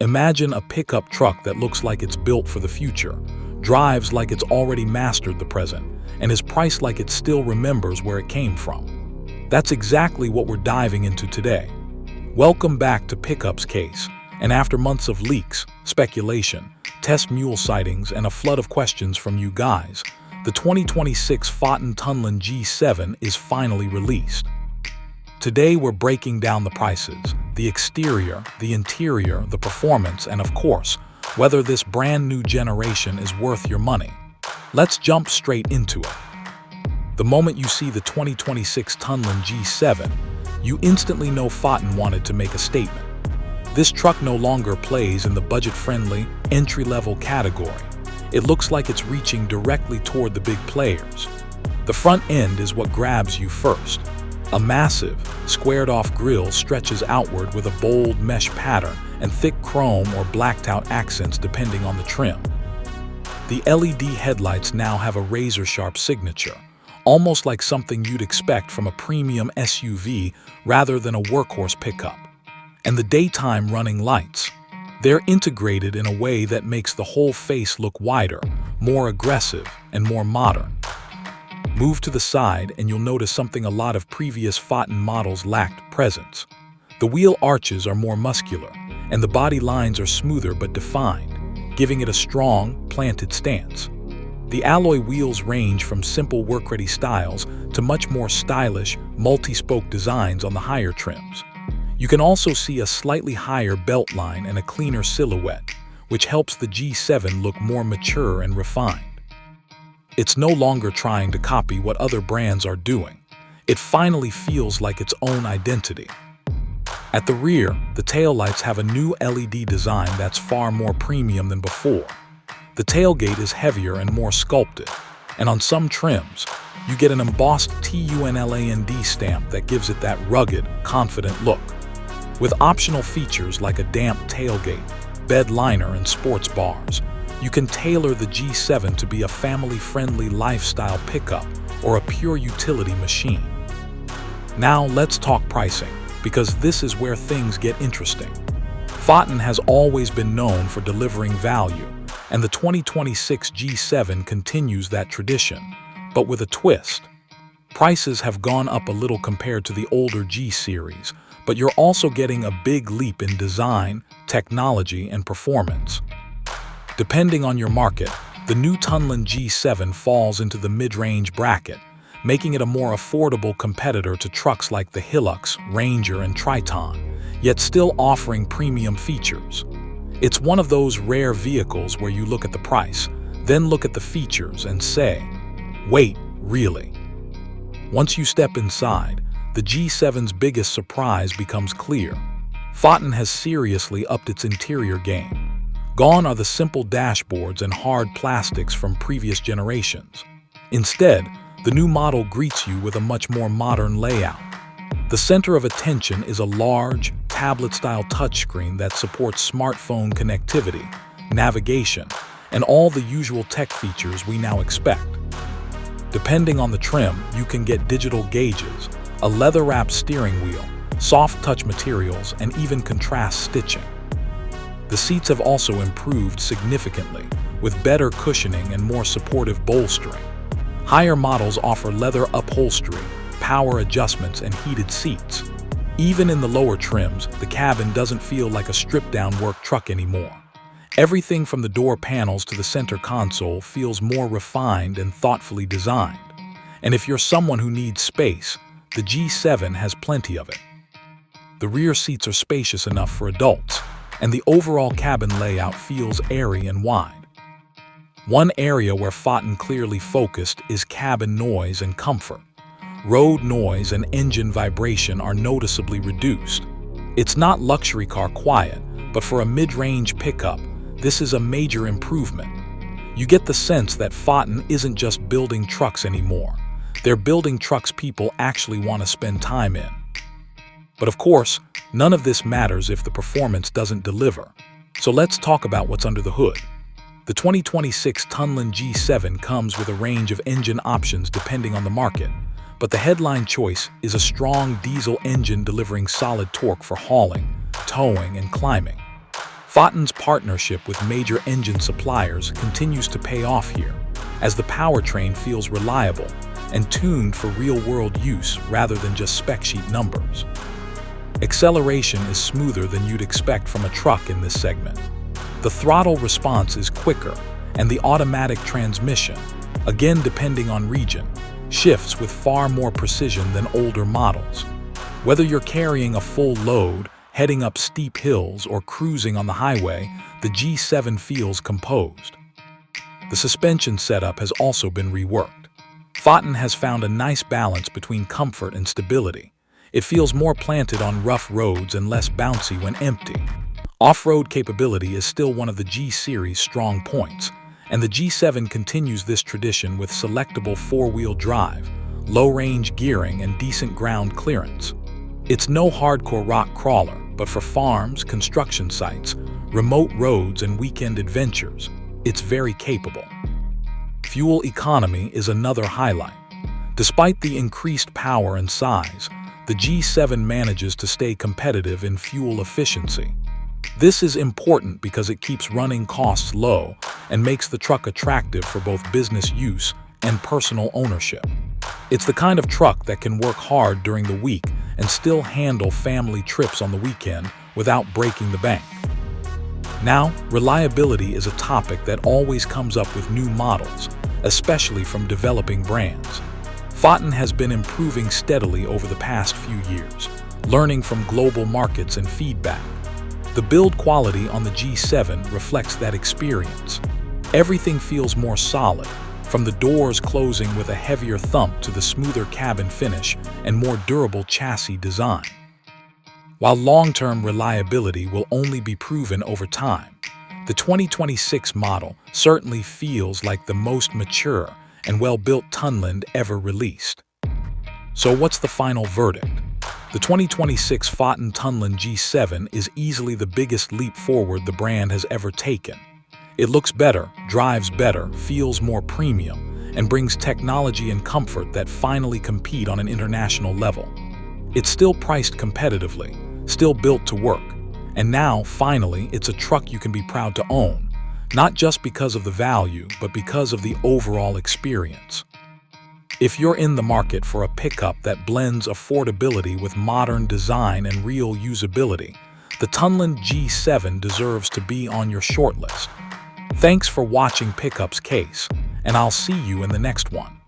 Imagine a pickup truck that looks like it's built for the future, drives like it's already mastered the present, and is priced like it still remembers where it came from. That's exactly what we're diving into today. Welcome back to Pickup's Case, and after months of leaks, speculation, test mule sightings, and a flood of questions from you guys, the 2026 Foton Tunland G7 is finally released. Today we're breaking down the prices, the exterior, the interior, the performance, and of course, whether this brand new generation is worth your money. Let's jump straight into it. The moment you see the 2026 Tunland G7, you instantly know Foton wanted to make a statement. This truck no longer plays in the budget-friendly, entry-level category. It looks like it's reaching directly toward the big players. The front end is what grabs you first. A massive, squared-off grille stretches outward with a bold mesh pattern and thick chrome or blacked-out accents depending on the trim. The LED headlights now have a razor-sharp signature, almost like something you'd expect from a premium SUV rather than a workhorse pickup. And the daytime running lights. They're integrated in a way that makes the whole face look wider, more aggressive, and more modern. Move to the side and you'll notice something a lot of previous Foton models lacked: presence. The wheel arches are more muscular, and the body lines are smoother but defined, giving it a strong, planted stance. The alloy wheels range from simple work-ready styles to much more stylish, multi-spoke designs on the higher trims. You can also see a slightly higher belt line and a cleaner silhouette, which helps the G7 look more mature and refined. It's no longer trying to copy what other brands are doing. It finally feels like its own identity. At the rear, the taillights have a new LED design that's far more premium than before. The tailgate is heavier and more sculpted, and on some trims, you get an embossed TUNLAND stamp that gives it that rugged, confident look. With optional features like a damp tailgate, bed liner, and sports bars, you can tailor the G7 to be a family-friendly lifestyle pickup or a pure utility machine. Now let's talk pricing, because this is where things get interesting. Foton has always been known for delivering value, and the 2026 G7 continues that tradition, but with a twist. Prices have gone up a little compared to the older G series, but you're also getting a big leap in design, technology, and performance. Depending on your market, the new Tunland G7 falls into the mid-range bracket, making it a more affordable competitor to trucks like the Hilux, Ranger, and Triton, yet still offering premium features. It's one of those rare vehicles where you look at the price, then look at the features and say, wait, really? Once you step inside, the G7's biggest surprise becomes clear. Foton has seriously upped its interior game. Gone are the simple dashboards and hard plastics from previous generations. Instead, the new model greets you with a much more modern layout. The center of attention is a large, tablet-style touchscreen that supports smartphone connectivity, navigation, and all the usual tech features we now expect. Depending on the trim, you can get digital gauges, a leather-wrapped steering wheel, soft touch materials, and even contrast stitching. The seats have also improved significantly, with better cushioning and more supportive bolstering. Higher models offer leather upholstery, power adjustments, and heated seats. Even in the lower trims, the cabin doesn't feel like a stripped-down work truck anymore. Everything from the door panels to the center console feels more refined and thoughtfully designed. And if you're someone who needs space, the G7 has plenty of it. The rear seats are spacious enough for adults, and the overall cabin layout feels airy and wide. One area where Foton clearly focused is cabin noise and comfort. Road noise and engine vibration are noticeably reduced. It's not luxury car quiet, but for a mid-range pickup, this is a major improvement. You get the sense that Foton isn't just building trucks anymore. They're building trucks people actually want to spend time in. But of course, none of this matters if the performance doesn't deliver. So let's talk about what's under the hood. The 2026 Tunland G7 comes with a range of engine options depending on the market, but the headline choice is a strong diesel engine delivering solid torque for hauling, towing, and climbing. Foton's partnership with major engine suppliers continues to pay off here, as the powertrain feels reliable and tuned for real-world use rather than just spec sheet numbers. Acceleration is smoother than you'd expect from a truck in this segment. The throttle response is quicker, and the automatic transmission, again depending on region, shifts with far more precision than older models. Whether you're carrying a full load, heading up steep hills, or cruising on the highway, the G7 feels composed. The suspension setup has also been reworked. Foton has found a nice balance between comfort and stability. It feels more planted on rough roads and less bouncy when empty. Off-road capability is still one of the G Series' strong points, and the G7 continues this tradition with selectable four-wheel drive, low-range gearing, and decent ground clearance. It's no hardcore rock crawler, but for farms, construction sites, remote roads, and weekend adventures, it's very capable. Fuel economy is another highlight. Despite the increased power and size, the G7 manages to stay competitive in fuel efficiency. This is important because it keeps running costs low and makes the truck attractive for both business use and personal ownership. It's the kind of truck that can work hard during the week and still handle family trips on the weekend without breaking the bank. Now, reliability is a topic that always comes up with new models, especially from developing brands. Foton has been improving steadily over the past few years, learning from global markets and feedback. The build quality on the G7 reflects that experience. Everything feels more solid, from the doors closing with a heavier thump to the smoother cabin finish and more durable chassis design. While long-term reliability will only be proven over time, the 2026 model certainly feels like the most mature and well-built Tunland ever released. So what's the final verdict? The 2026 Foton Tunland G7 is easily the biggest leap forward the brand has ever taken. It looks better, drives better, feels more premium, and brings technology and comfort that finally compete on an international level. It's still priced competitively, still built to work, and now, finally, it's a truck you can be proud to own, not just because of the value, but because of the overall experience. If you're in the market for a pickup that blends affordability with modern design and real usability, the Tunland G7 deserves to be on your shortlist. Thanks for watching Pickup's Case, and I'll see you in the next one.